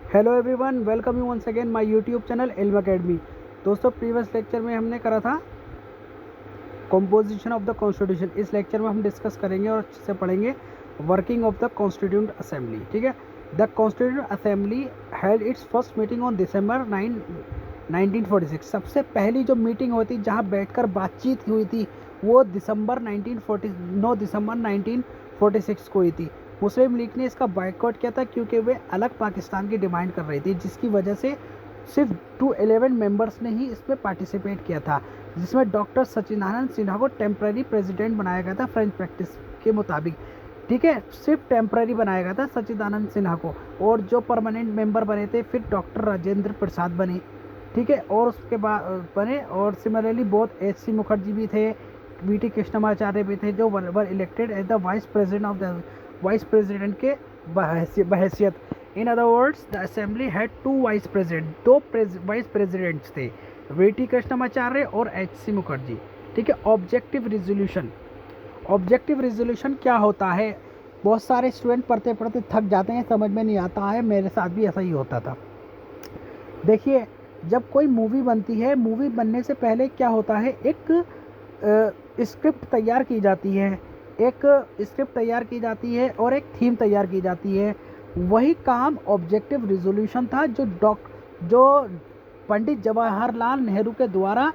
Hello everyone, welcome you once again my YouTube channel Ilm academy. दोस्तों, previous lecture में हमने करा था कंपोजिशन ऑफ द कॉन्स्टिट्यूशन। इस लेक्चर में हम डिस्कस करेंगे और अच्छे से पढ़ेंगे working of the constituent assembly. ठीक है। The constituent assembly held its first meeting on December 1946। सबसे पहली जो मीटिंग हुई थी जहाँ बैठकर बातचीत हुई थी वो दिसंबर 1946 को हुई थी। मुस्लिम लीग ने इसका बाइकआउट किया था क्योंकि वे अलग पाकिस्तान की डिमांड कर रही थी, जिसकी वजह से सिर्फ 211 मेंबर्स ने ही इसमें पार्टिसिपेट किया था, जिसमें डॉक्टर सचिदानंद सिन्हा को टेम्पररी प्रेसिडेंट बनाया गया था फ्रेंच प्रैक्टिस के मुताबिक। ठीक है, सिर्फ टेम्पररी बनाया गया था सचिदानंद सिन्हा को, और जो परमानेंट मेंबर बने थे फिर डॉक्टर राजेंद्र प्रसाद बने। ठीक है, और उसके बाद बने, और सिमिलरली बहुत एच.सी. मुखर्जी भी थे, वी.टी. कृष्णमाचार्य भी थे, जो were elected as the vice president के बहैसियत। In other words, the assembly had two vice president, दो वाइस प्रेसिडेंट्स थे, वी.टी. कृष्णमाचार्य और एच.सी. मुखर्जी। ठीक है। ऑब्जेक्टिव रिजोल्यूशन क्या होता है? बहुत सारे स्टूडेंट पढ़ते पढ़ते थक जाते हैं, समझ में नहीं आता है, मेरे साथ भी ऐसा ही होता था। देखिए, जब कोई मूवी बनती है, मूवी बनने से पहले क्या होता है, एक स्क्रिप्ट तैयार की जाती है, और एक थीम तैयार की जाती है। वही काम ऑब्जेक्टिव रिजोल्यूशन था जो पंडित जवाहरलाल नेहरू के द्वारा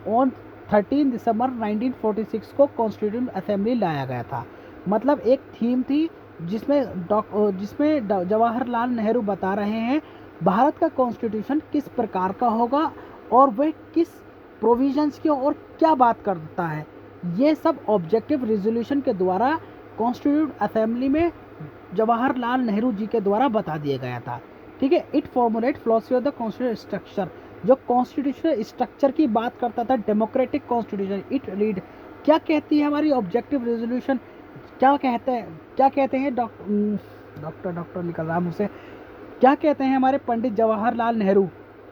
ऑन 13 दिसंबर 1946 को कॉन्स्टिट्यूंट असेंबली लाया गया था। मतलब एक थीम थी जिसमें जवाहरलाल नेहरू बता रहे हैं भारत का कॉन्स्टिट्यूशन किस प्रकार का होगा और वह किस प्रोविजंस की और क्या बात करता है। ये सब ऑब्जेक्टिव रिजोल्यूशन के द्वारा कॉन्स्टिट्यूंट असेंबली में जवाहरलाल नेहरू जी के द्वारा बता दिया गया था। ठीक है। It formulate philosophy of the constitution structure, जो कॉन्स्टिट्यूशन स्ट्रक्चर की बात करता था, डेमोक्रेटिक कॉन्स्टिट्यूशन। इट रीड, क्या कहती है हमारी ऑब्जेक्टिव रिजोल्यूशन, क्या कहते हैं डॉक्टर निकल रहा मुझसे, क्या कहते हैं हमारे पंडित जवाहरलाल नेहरू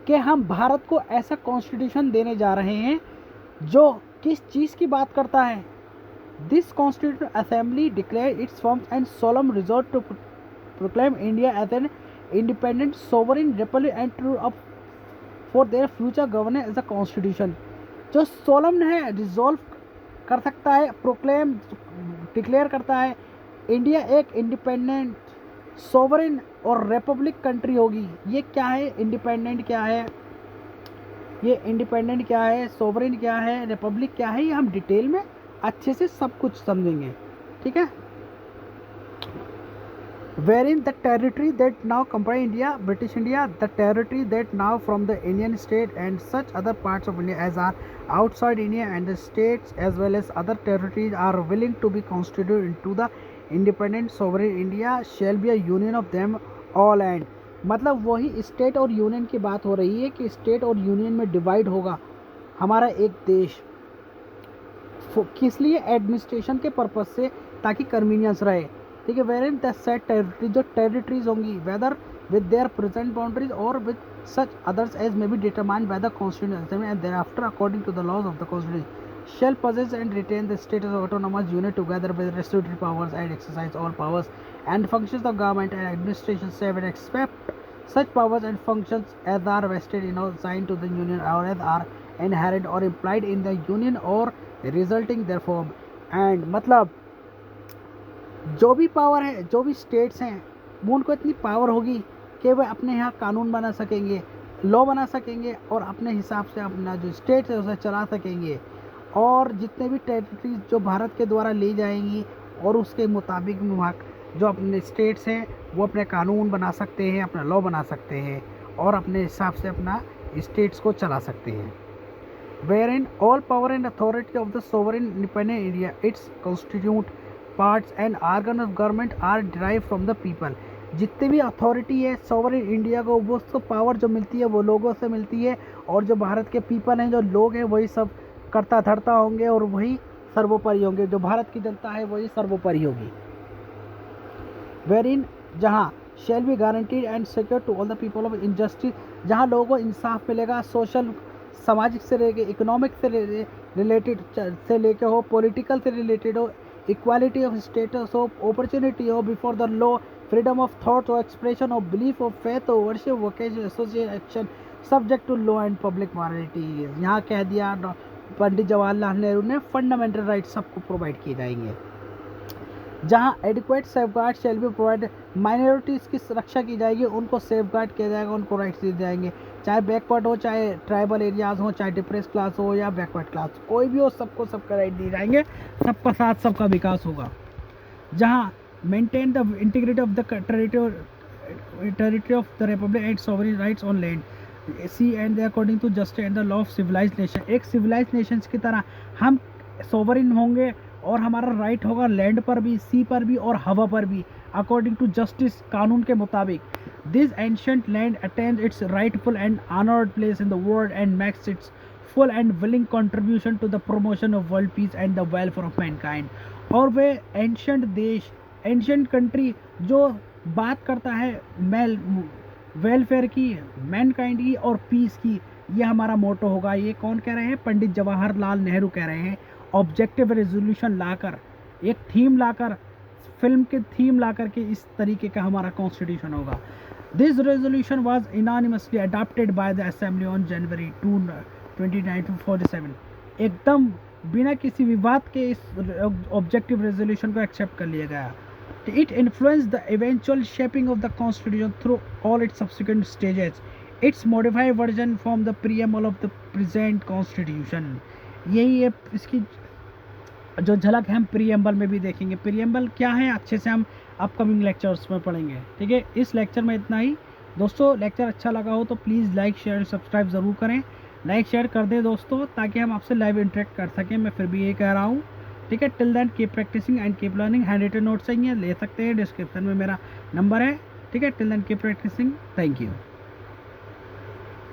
कि हम भारत को ऐसा कॉन्स्टिट्यूशन देने जा रहे हैं जो किस चीज़ की बात करता है। This constitution assembly declare its firm and solemn resolve to proclaim India as an independent sovereign republic and to up for their future governance as a constitution. जो सोलम है, रिजॉल्व कर सकता है, प्रोक्लेम डिक्लेयर करता है India एक independent sovereign और Republic country होगी। ये क्या है, इंडिपेंडेंट क्या है, सोवरेन क्या है, रिपब्लिक क्या है, ये हम डिटेल में अच्छे से सब कुछ समझेंगे। ठीक है। Wherein the territory that now comprise India, British India, the territory that now from the Indian state and such other parts of India as are outside India, and the states as well as other territories are willing to be constituted into the independent sovereign India shall be a union of them all। and मतलब वही state और union की बात हो रही है कि state और यूनियन में डिवाइड होगा हमारा एक देश, किस लिए, एडमिनिस्ट्रेशन के पर्पज से, ताकि कन्वीनियंस रहे। ठीक है। Where in the said territory, जो टेरिटरीज होंगी, whether with their present boundaries और with such others as may be determined by the constitution assembly and thereafter according to the laws of the constitution shall possess and retain the status of autonomous unit together with restricted powers and exercise all powers and functions of government and administration save and except such powers and functions as are vested in or assigned to the union or as are inherent or implied in the union or resulting therefrom। and मतलब जो भी power है, जो भी states हैं, वो उनको इतनी पावर होगी कि वे अपने यहाँ कानून बना सकेंगे, लॉ बना सकेंगे, और अपने हिसाब से अपना जो स्टेट है उसे चला सकेंगे। और जितने भी टेरिटरीज जो भारत के द्वारा ली जाएंगी और उसके मुताबिक जो अपने स्टेट्स हैं वो अपने कानून बना सकते हैं, अपना लॉ बना सकते हैं, और अपने हिसाब से अपना स्टेट्स को चला सकते हैं। wherein all power and authority of the sovereign independent India, its constituent parts and organ of government are derived from the people। जितनी भी अथॉरिटी है सोवरेन इंडिया को, वो उसको पावर जो मिलती है वो लोगों से मिलती है, और जो भारत के पीपल हैं, जो लोग हैं, वही सब करता धरता होंगे और वही सर्वोपरि होंगे। जो भारत की जनता है वही सर्वोपरि होगी। वेरिन, जहाँ shall be guaranteed and secure to all the people of injustice, जहाँ लोगों को इंसाफ मिलेगा, सोशल सामाजिक से लेके इकोनॉमिक से रिलेटेड से लेके हो, पॉलिटिकल से रिलेटेड हो, इक्वालिटी ऑफ स्टेटस हो, अपॉर्चुनिटी हो before the law, freedom of thought or expression of belief of faith or worship, vocation, association, subject to law and public morality. यहाँ कह दिया पंडित जवाहरलाल नेहरू ने फंडामेंटल राइट सबको प्रोवाइड किए जाएंगे, जहाँ adequate safeguard shall be provide, minorities की रक्षा की जाएगी, उनको सेफगार्ड किया जाएगा, उनको राइट्स दिए जाएंगे, चाहे बैकवर्ड हो, चाहे ट्राइबल एरियाज हो, चाहे डिप्रेस क्लास हो या बैकवर्ड क्लास, कोई भी हो, सबको सबका राइट दिए जाएंगे, सबका साथ सबका विकास होगा। जहाँ maintain the integrity of the territory of the republic and sovereign rights on land, sea and according to justice and the law of civilised nation. एक सिविलाइज्ड नेशंस की तरह हम सोवरेन होंगे और हमारा राइट होगा लैंड पर भी, सी पर भी और हवा पर भी, अकॉर्डिंग टू जस्टिस, कानून के मुताबिक। This ancient land attains its rightful and honoured place in the world and makes its full and willing contribution to the promotion of world peace and the welfare of mankind. और वे ancient देश, ancient country जो बात करता है welfare की, Mankind की और पीस की, ये हमारा मोटो होगा। ये कौन कह रहे हैं? पंडित जवाहरलाल नेहरू कह रहे हैं। ऑब्जेक्टिव रेजोल्यूशन लाकर, एक थीम लाकर, फिल्म के थीम लाकर के इस तरीके का हमारा कॉन्स्टिट्यूशन होगा। This resolution was unanimously adopted by the assembly on January 2, 1947। एकदम बिना किसी विवाद के इस ऑब्जेक्टिव रेजोल्यूशन को एक्सेप्ट कर लिया गया। It influenced the eventual shaping of the Constitution through all its subsequent stages. Its modified version form the preamble of the present Constitution. यही है इसकी जो झलक है, हम प्रीएम्बल में भी देखेंगे। प्रीएम्बल क्या है अच्छे से हम अपकमिंग लेक्चर्स में पढ़ेंगे। ठीक है, इस लेक्चर में इतना ही। दोस्तों लेक्चर अच्छा लगा हो तो प्लीज़ लाइक शेयर सब्सक्राइब ज़रूर करें। लाइक शेयर कर दें दोस्तों, ताकि हम आपसे लाइव इंटरेक्ट कर सकें। मैं फिर भी यही कह रहा हूँ। ठीक है, till then keep practising and keep learning. Hand written notes चाहिए ले सकते हैं, डिस्क्रिप्शन में मेरा नंबर है। ठीक है, till then keep practising. Thank you.